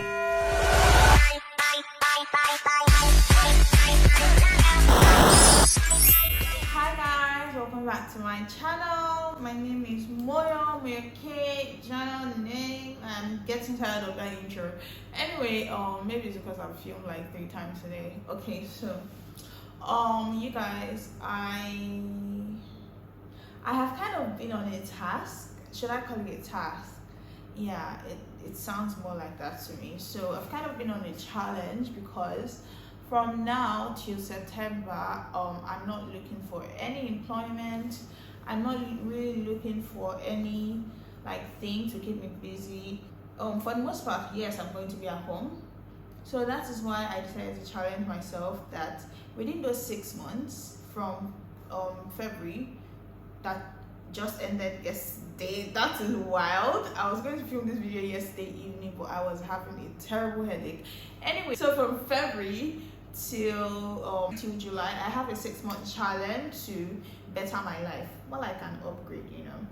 Hi guys, welcome back to my channel. My name is Moyo, channel name. I'm getting tired of that intro. Anyway, maybe it's because I've filmed like 3 times today. Okay, so you guys, I have kind of been on a task. Should I call it a task? Yeah, it sounds more like that to me. So I've kind of been on a challenge because from now till September, I'm not looking for any employment. I'm not really looking for any thing to keep me busy. For the most part, yes, I'm going to be at home. So that is why I decided to challenge myself that within those 6 months from February that just ended yesterday. That is wild. I was going to film this video yesterday evening, but I was having a terrible headache. Anyway, so from February till July, I have a 6-month challenge to better my life, more like an upgrade, you know.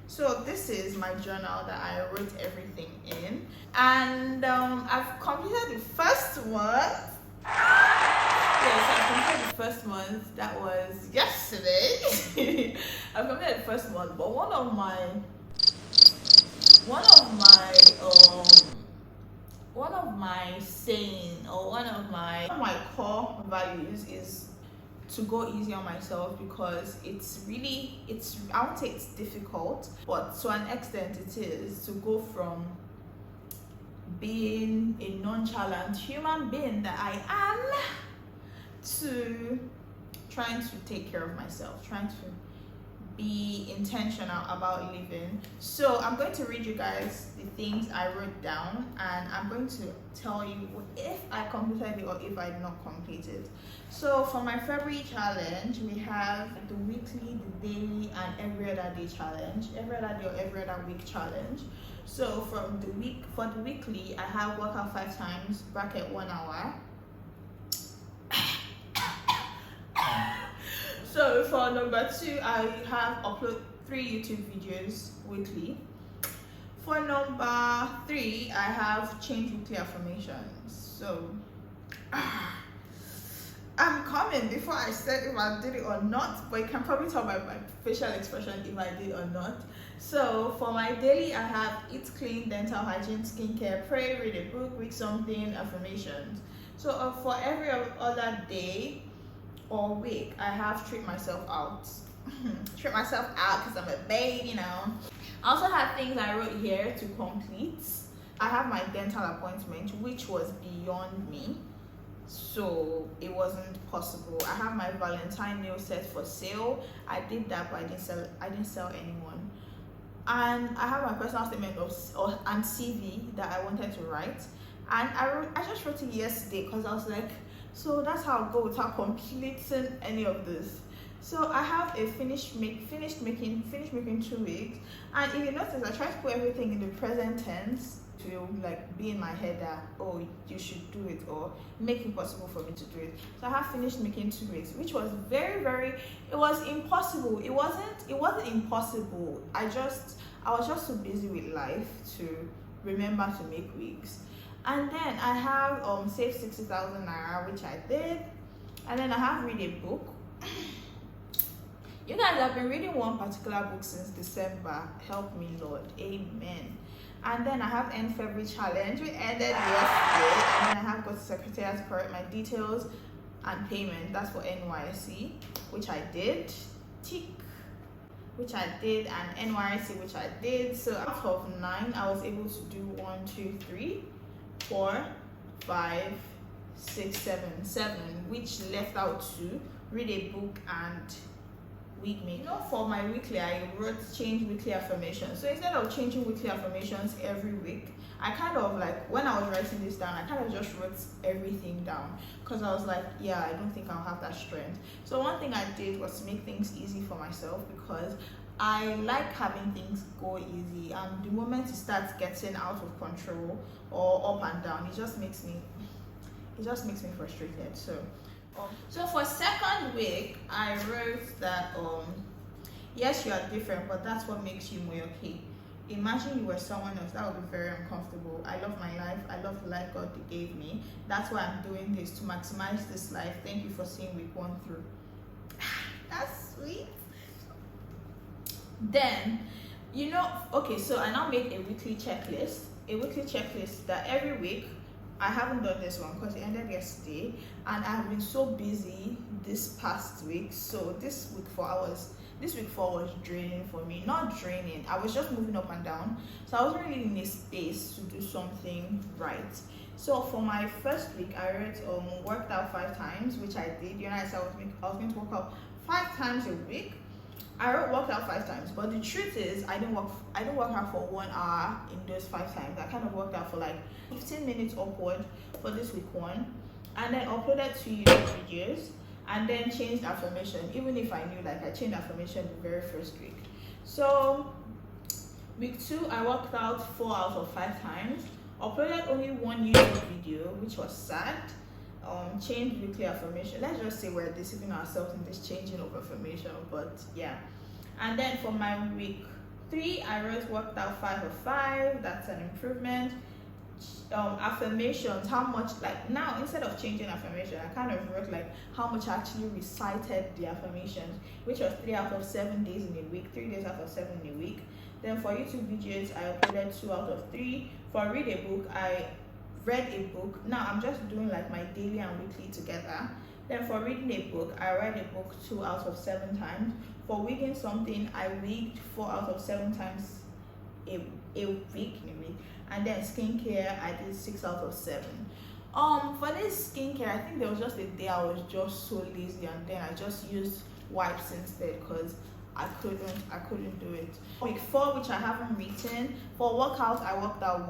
So this is my journal that I wrote everything in, and I've completed the first month. Yes, I completed the first month. That was yesterday. I completed the first month, but one of my saying, or one of my core values is to go easy on myself, because I won't say it's difficult, but to an extent it is, to go from being a nonchalant human being that I am to trying to take care of myself, trying to be intentional about living. So I'm going to read you guys the things I wrote down, and I'm going to tell you if I completed it or if I did not complete it. So for my February challenge, we have the weekly, the daily, and every other day challenge, every other day or every other week challenge. So for the weekly, I have work out 5 times, bracket 1 hour. So for number 2, I have upload 3 YouTube videos weekly. For number 3, I have change weekly affirmations. So I'm coming before I said if I did it or not, but you can probably tell by my facial expression if I did or not. So for my daily, I have eat clean, dental hygiene, skincare, pray, read a book, read something, affirmations. So for every other day or week, I have treat myself out. Treat myself out because I'm a babe, you know. I also have things I wrote here to complete. I have my dental appointment, which was beyond me, so it wasn't possible. I have my Valentine nail set for sale. I did that, but I didn't sell anyone. And I have my personal statement and CV that I wanted to write, and I just wrote it yesterday because I was like, so that's how I'll go without completing any of this. So I have a finished making 2 weeks, and if you notice, I try to put everything in the present tense to be in my head that, oh, you should do it, or make it possible for me to do it. So I have finished making 2 weeks, which was very it was impossible. It wasn't impossible. I was just so busy with life to remember to make wigs. And then I have save 60,000 naira, which I did, and then I have read a book. You guys, have been reading one particular book since December. Help me, Lord. Amen. And then I have end February challenge. We ended yesterday, and then I have got to secretariat to correct my details and payment. That's for NYC, which I did. Tick, which I did, and NYC, which I did. So out of 9, I was able to do 1, 2, 3, 4, 5, 6, 7, which left out 2, read a book and wig make. You know, for my weekly, I wrote change weekly affirmations. So instead of changing weekly affirmations every week, I kind of when I was writing this down, I kind of just wrote everything down, because I was like, yeah, I don't think I'll have that strength. So one thing I did was to make things easy for myself, because I like having things go easy, and the moment it starts getting out of control or up and down, it just makes me frustrated. So for 2nd week, I wrote that yes, you are different, but that's what makes you Moyo. imagine you were someone else, that would be very uncomfortable. I love my life. I love the life God gave me. That's why I'm doing this, to maximize this life. Thank you for seeing week 1 through. That's sweet. Then, okay, so I now make a weekly checklist. A weekly checklist that every week, I haven't done this one because it ended yesterday, and I've been so busy this past week. So this week 4 was draining for me. Not draining, I was just moving up and down, so I wasn't really in a space to do something right. So for my first week, I worked out 5 times, which I did. I said I was going to work out 5 times a week. I worked out 5 times, but the truth is I didn't work out for 1 hour in those 5 times. I kind of worked out for like 15 minutes upward for this week 1, and then uploaded 2 YouTube videos, and then changed affirmation. Even if I knew, like, I changed affirmation the very first week. So week 2, I worked out 4 out of 5 times, uploaded only 1 YouTube video, which was sad. Changed weekly affirmation. Let's just say we're disciplining ourselves in this changing of affirmation, but yeah. And then for my week 3, I worked out 5 of 5. That's an improvement. Affirmations, how much, like, now instead of changing affirmation, I kind of wrote like how much I actually recited the affirmations, which was 3 out of 7 days in a week, 3 days out of 7 in a week. Then for YouTube videos, I uploaded 2 out of 3. For read a book, I read a book. Now I'm just doing like my daily and weekly together. Then for reading a book, I read a book 2 out of 7 times. For wigging something, I wigged 4 out of 7 times a week. And then skincare, I did 6 out of 7. For this skincare, I think there was just a day I was just so lazy, and then I just used wipes instead because I couldn't do it. Week 4, which I haven't written, for workout, I worked out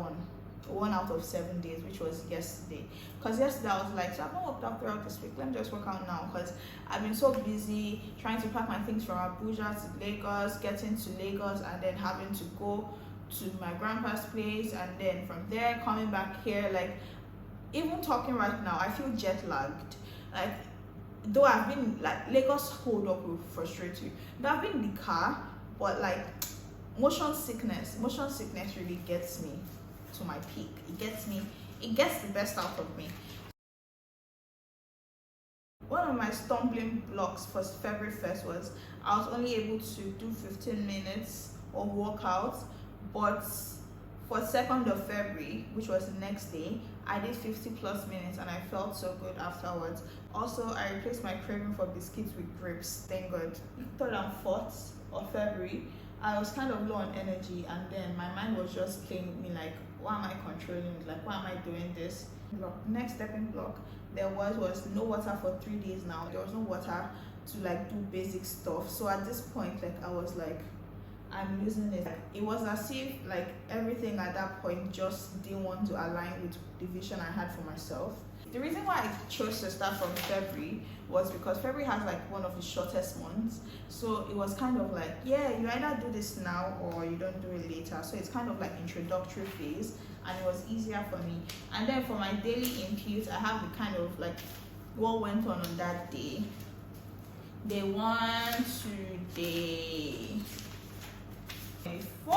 1 out of 7 days, which was yesterday. Because yesterday I was like, so I've not worked out throughout this week, let me just work out now, because I've been so busy trying to pack my things from Abuja to Lagos, getting to Lagos, and then having to go to my grandpa's place, and then from there coming back here. Like, even talking right now, I feel jet lagged. Like, though I've been, like, Lagos hold up will frustrate you. Though I've been in the car, but like motion sickness really gets me to my peak. It gets the best out of me. One of my stumbling blocks for February 1st was I was only able to do 15 minutes of workouts, but for 2nd of February, which was the next day, I did 50 plus minutes, and I felt so good afterwards. Also, I replaced my craving for biscuits with grapes, thank God. 3rd and 4th of February, I was kind of low on energy, and then my mind was just playing with me like, why am I controlling it? Like, why am I doing this? Next stepping block there was no water for 3 days now. There was no water to like do basic stuff. So at this point, like, I was like, I'm losing it. It was as if like everything at that point just didn't want to align with the vision I had for myself. The reason why I chose to start from February was because February has like one of the shortest months. So it was kind of like, yeah, you either do this now or you don't do it later. So it's kind of like introductory phase, and it was easier for me. And then for my daily input, I have the kind of like what went on that day. Day 1 to day 4.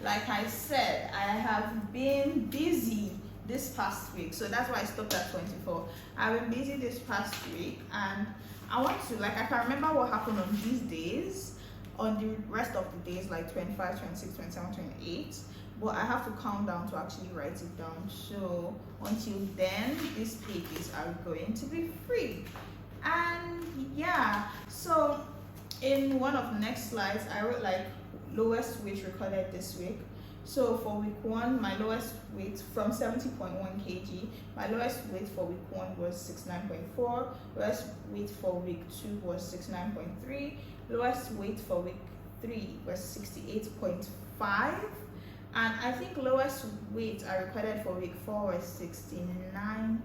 Like I said, I have been busy this past week, so that's why I stopped at 24. I've been busy this past week, and I want to, like, I can remember what happened on these days, on the rest of the days, like 25, 26, 27, 28, but I have to count down to actually write it down. So until then, these pages are going to be free. And yeah, so in one of the next slides, I wrote like lowest weight recorded this week. So for week 1, my lowest weight from 70.1 kg, my lowest weight for week 1 was 69.4, lowest weight for week 2 was 69.3, lowest weight for week 3 was 68.5, and I think lowest weight I recorded for week 4 was 68.9.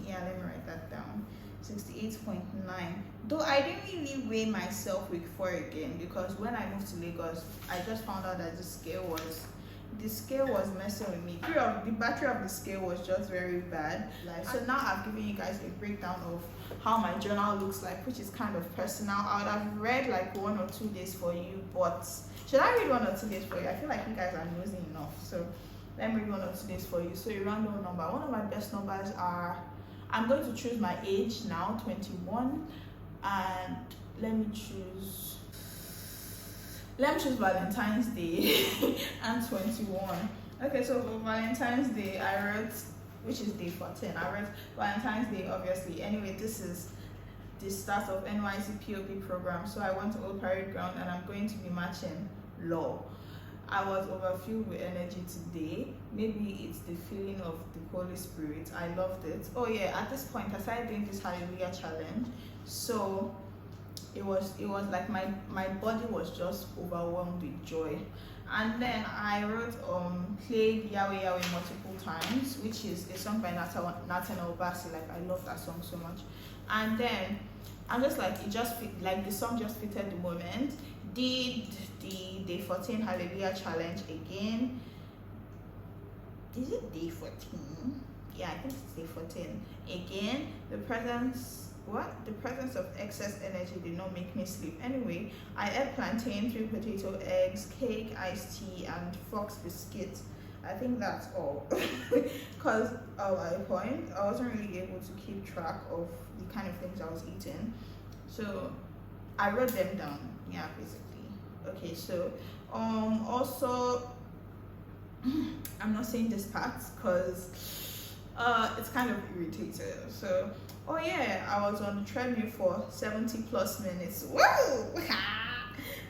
Yeah, let me write that down. 68.9. Though I didn't really weigh myself week 4 again, because when I moved to Lagos, I just found out that the scale was messing with me. The battery of the scale was just very bad. So now I've given you guys a breakdown of how my journal looks like, which is kind of personal. I would have read like 1 or 2 days for you, but should I read 1 or 2 days for you? I feel like you guys are nosy enough, so let me read 1 or 2 days for you. So a random number. One of my best numbers are, I'm going to choose my age now, 21, and let me choose Valentine's Day and 21. Okay, so for Valentine's Day, I wrote, which is day 14, I wrote Valentine's Day, obviously. Anyway, this is the start of NYC POP program. So I went to Old Parade Ground and I'm going to be matching law. I was overfilled with energy today. Maybe it's the feeling of the Holy Spirit. I loved it. Oh yeah, at this point I started doing this Hallelujah challenge. So it was like my body was just overwhelmed with joy. And then I wrote played Yahweh Yahweh multiple times, which is a song by Nathan Obasi. Like, I love that song so much. And then I'm just like, it just fit, like the song just fitted the moment. Did the day 14 Hallelujah challenge again. Is it day 14? Yeah, I think it's day 14 again. The presence of excess energy did not make me sleep. Anyway, I ate plantain, 3 potato eggs, cake, iced tea, and Fox biscuits. I think that's all. Because at a point I wasn't really able to keep track of the kind of things I was eating, so I wrote them down. Yeah, basically. Okay, so also I'm not saying this part because it's kind of irritating. So oh yeah, I was on the treadmill for 70 plus minutes. Woo!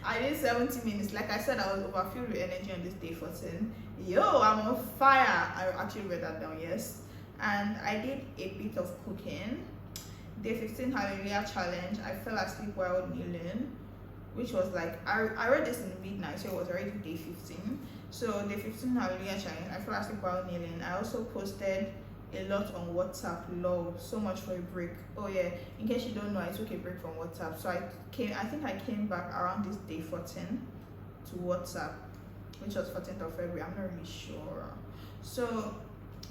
I did 70 minutes. Like I said, I was overfilled with energy on this day 14. Yo, I'm on fire. I actually read that down, yes. And I did a bit of cooking. Day 15 Hallelujah challenge. I fell asleep while kneeling, which was like, I read this in the midnight, so it was already day 15. So day 15 Hallelujah challenge. I fell asleep while kneeling. I also posted a lot on WhatsApp. Lol, so much for a break. Oh yeah, in case you don't know, I took a break from WhatsApp. So I think I came back around this day 14 to WhatsApp, which was 14th of February. I'm not really sure. So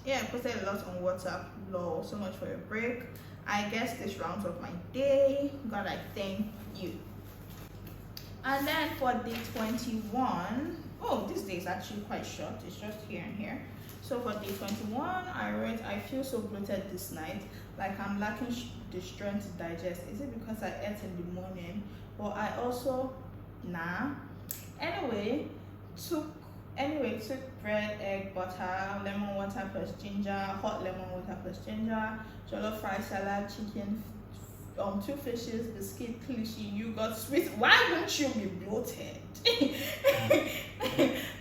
yeah, I posted a lot on WhatsApp. Lol, so much for a break. I guess this rounds up my day. God, I thank you. And then for day 21, oh, this day is actually quite short. It's just here and here. So for day 21, I wrote, I feel so bloated this night, like I'm lacking the strength to digest. Is it because I ate in the morning? Or I also, nah. Anyway, took bread, egg, butter, lemon water plus ginger, hot lemon water plus ginger, jollof fried salad, chicken, 2 fishes, biscuit, cliche, yogurt, sweet. Why won't you be bloated?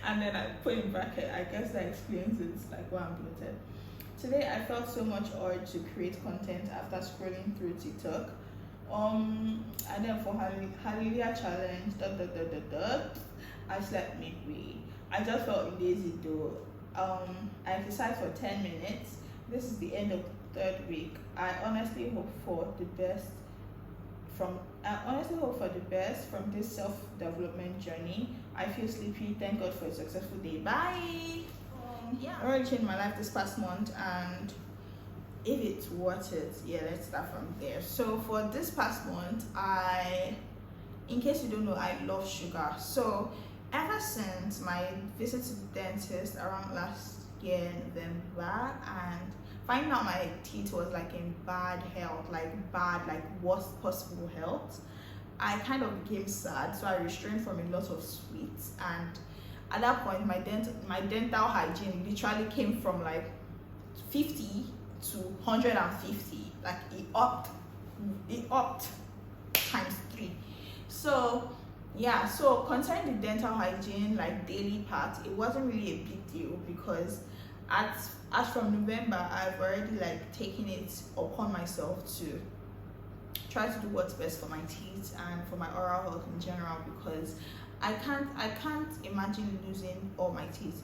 And then I put in bracket, I guess that explains it, like why I'm bloated. Today I felt so much urge to create content after scrolling through TikTok. And then for Hallelujah challenge, I slept midway. I just felt lazy though. I exercised for 10 minutes. This is the end of the 3rd week. I honestly hope for the best from this self-development journey. I feel sleepy. Thank God for a successful day. Bye. Yeah, I already changed my life this past month, and if it's worth it, yeah, let's start from there. So for this past month, in case you don't know, I love sugar. So ever since my visit to the dentist around last year November, and finding out my teeth was like in bad health, like worst possible health, I kind of became sad. So I restrained from a lot of sweets, and at that point my dental hygiene literally came from like 50 to 150. Like it upped times 3. So yeah, so concerning the dental hygiene, like daily part, it wasn't really a big deal, because as from November, I've already like taken it upon myself to try to do what's best for my teeth and for my oral health in general, because I can't imagine losing all my teeth.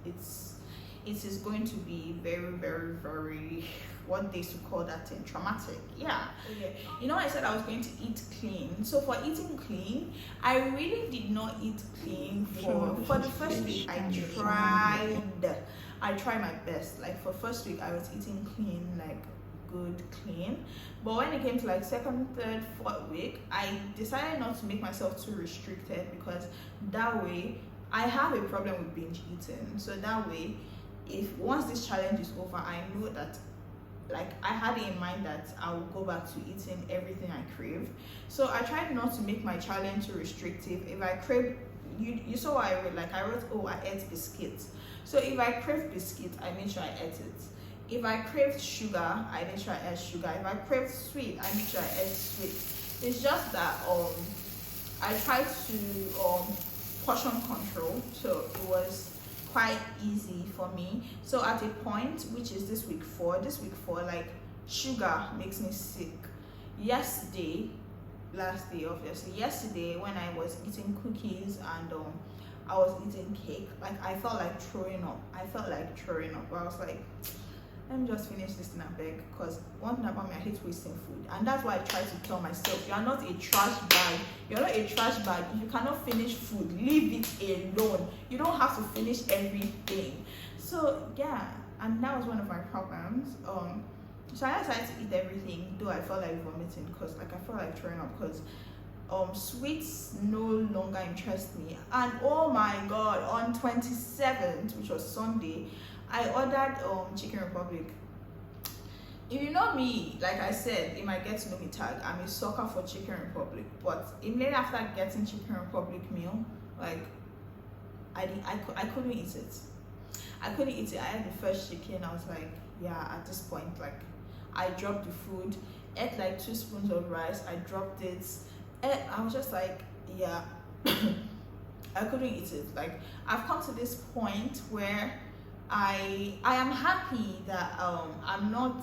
It is going to be very, very, very, what they should call that thing, traumatic. Yeah. You know, I said I was going to eat clean. So for eating clean, I really did not eat clean for the first week. I tried my best. Like for first week, I was eating clean, like good clean. But when it came to like second, third, fourth week, I decided not to make myself too restricted, because that way I have a problem with binge eating. So that way, if once this challenge is over, I know that, like, I had it in mind that I will go back to eating everything I crave. So I tried not to make my challenge too restrictive. If I crave, you saw what I wrote, like I wrote, oh, I ate biscuits. So if I crave biscuits, I made sure I ate it. If I craved sugar, I made sure I ate sugar. If I craved sweet, I made sure I ate sweet. It's just that I tried to portion control, so it was quite easy for me. So at a point, which is this week 4, like, sugar makes me sick. Last day obviously, yesterday when I was eating cookies and I was eating cake, like I felt like throwing up. But I was like, let me just finish this thing and beg, because one thing about me, I hate wasting food, and that's why I try to tell myself, you're not a trash bag. If you cannot finish food, leave it alone. You don't have to finish everything. So yeah, and that was one of my problems. So I decided to eat everything, though I felt like vomiting, because like I felt like throwing up, because sweets no longer interest me. And oh my god, on 27th, which was Sunday, I ordered Chicken Republic. If you know me, like I said in my get to know me tag, I'm a sucker for Chicken Republic. But immediately after getting Chicken Republic meal, like I couldn't eat it. I had the first chicken. I was like, yeah, at this point, like, I dropped the food, ate like 2 spoons of rice, I dropped it, and I was just like, yeah, I couldn't eat it. Like, I've come to this point where I am happy that I'm not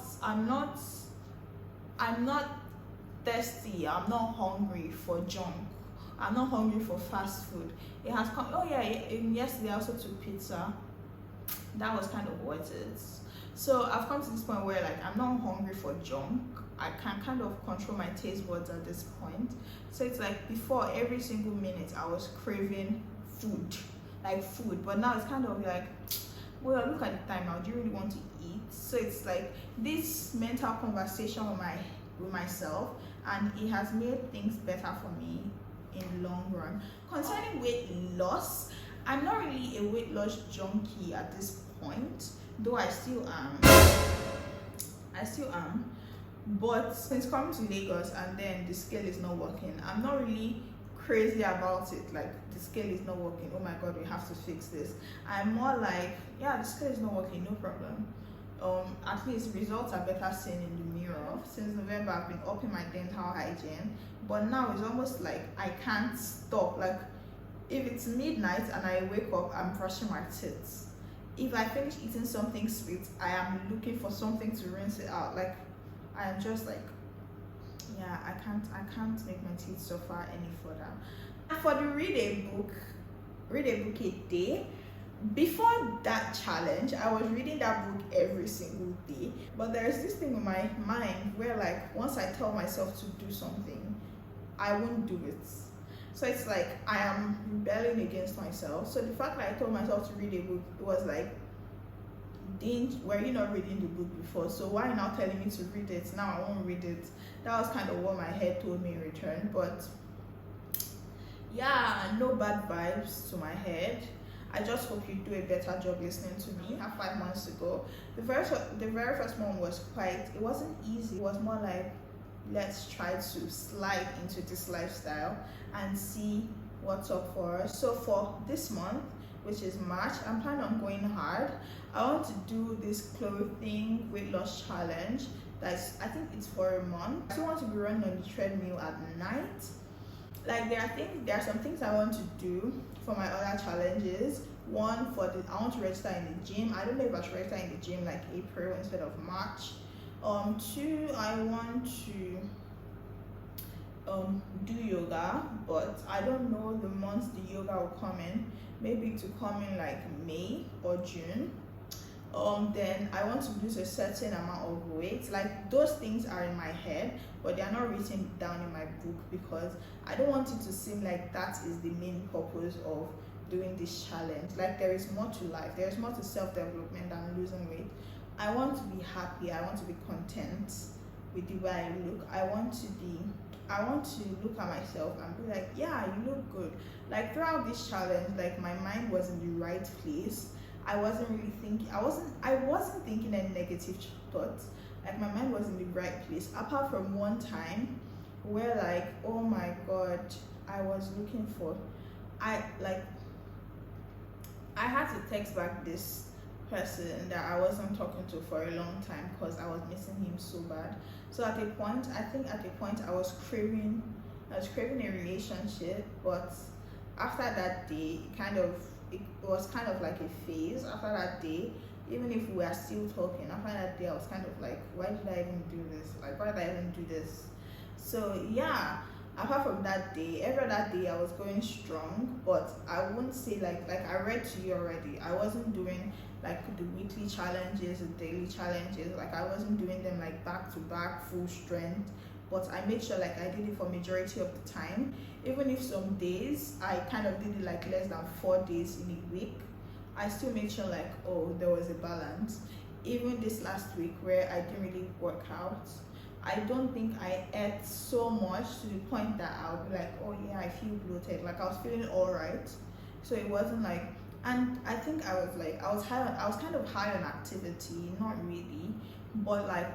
thirsty, I'm not hungry for junk, I'm not hungry for fast food. It has come. Oh yeah, yesterday I also took pizza. That was kind of worth it. So I've come to this point where, like, I'm not hungry for junk. I can kind of control my taste buds at this point. So it's like, before, every single minute I was craving food, but now it's kind of like, well, look at the time now, do you really want to eat? So it's like this mental conversation with myself, and it has made things better for me in the long run. Concerning weight loss, I'm not really a weight loss junkie at this point, though I still am. But since coming to Lagos and then the scale is not working, I'm not really crazy about it. Like, the scale is not working, oh my god, we have to fix this. I'm more like, yeah, the scale is not working, no problem. At least results are better seen in the mirror. Since November, I've been upping my dental hygiene, but now it's almost like I can't stop. Like, if it's midnight and I wake up, I'm brushing my teeth. If I finish eating something sweet, I am looking for something to rinse it out. Like, I am just like, yeah, I can't make my teeth suffer any further. And for the read a book a day, before that challenge, I was reading that book every single day. But there's this thing in my mind where, like, once I tell myself to do something, I won't do it. So it's like I am rebelling against myself. So the fact that I told myself to read a book, it was like, were you not reading the book before? So why now telling me to read it? Now I won't read it. That was kind of what my head told me in return. But yeah, no bad vibes to my head. I just hope you do a better job listening to me. 5 months ago, the very first one was it wasn't easy. It was more like, let's try to slide into this lifestyle and see what's up for us. So for this month, which is March, I'm planning on going hard. I want to do this clothing weight loss challenge. I think it's for a month. I still want to be running on the treadmill at night. Like, there are some things I want to do for my other challenges. One, I want to register in the gym. I don't know if I should register in the gym like April instead of March. 2, I want to do yoga, but I don't know the months the yoga will come in. Maybe to come in like May or June. Then I want to lose a certain amount of weight. Like, those things are in my head, but they are not written down in my book, because I don't want it to seem like that is the main purpose of doing this challenge. Like, there is more to life. There is more to self-development than losing weight. I want to be happy. I want to be content with the way I look. I want to look at myself and be like, yeah, you look good. Like throughout this challenge, like my mind was in the right place. I wasn't really thinking. I wasn't thinking any negative thoughts. Like my mind was in the right place. Apart from one time, where like, oh my god, I was looking for. I like. I had to text back this person that I wasn't talking to for a long time because I was missing him so bad. So at a point, I was craving a relationship, but after that day, it was kind of like a phase. After that day, even if we are still talking, after that day, I was kind of like, why did I even do this? Like, why did I even do this? So yeah, apart from that day, every other day I was going strong, but I wouldn't say like I read to you already. I wasn't doing like the weekly challenges, the daily challenges. Like I wasn't doing them like back to back, full strength. But I made sure like I did it for majority of the time. Even if some days I kind of did it like less than 4 days in a week, I still made sure like, oh, there was a balance. Even this last week where I didn't really work out, I don't think I ate so much to the point that I would be like, oh yeah, I feel bloated. Like I was feeling all right. So it wasn't like, and I think I was kind of high on activity, not really, but like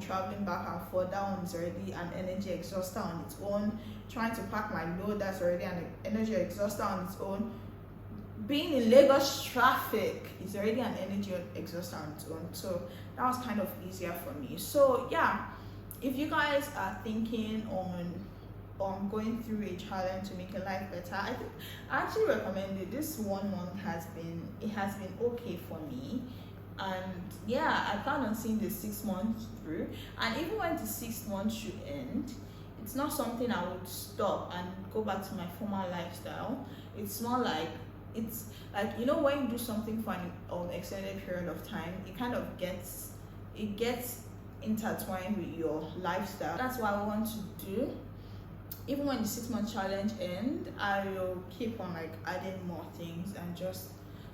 traveling back and forth, that one is already an energy exhauster on its own. Trying to pack my load, that's already an energy exhauster on its own. Being in Lagos traffic is already an energy exhauster on its own. So that was kind of easier for me. So yeah, if you guys are thinking on going through a challenge to make your life better, I actually recommend it. This 1 month has been okay for me, and yeah, I plan on seeing the 6 months through. And even when the 6 months should end, it's not something I would stop and go back to my former lifestyle. It's more like, it's like, you know, when you do something for an extended period of time, it kind of gets intertwined with your lifestyle. That's what I want to do. Even when the 6 month challenge ends, I will keep on like adding more things, and just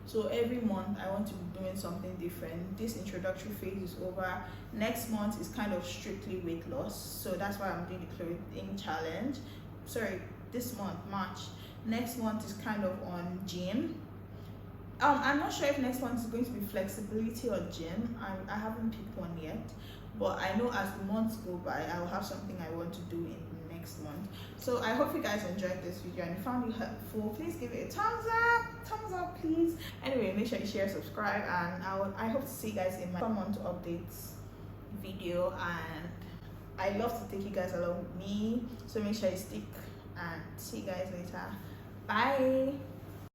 so every month I want to be doing something different. This introductory phase is over. Next month is kind of strictly weight loss, so that's why I'm doing the clothing challenge. Sorry, this month, March. Next month is kind of on gym. I'm not sure if next month is going to be flexibility or gym. I haven't picked one yet, but I know as the months go by, I will have something I want to do in next month. So I hope you guys enjoyed this video and found it helpful. Please give it a thumbs up please. Anyway, make sure you share, subscribe, and I hope to see you guys in my month updates video. And I love to take you guys along with me, so make sure you stick, and see you guys later. Bye.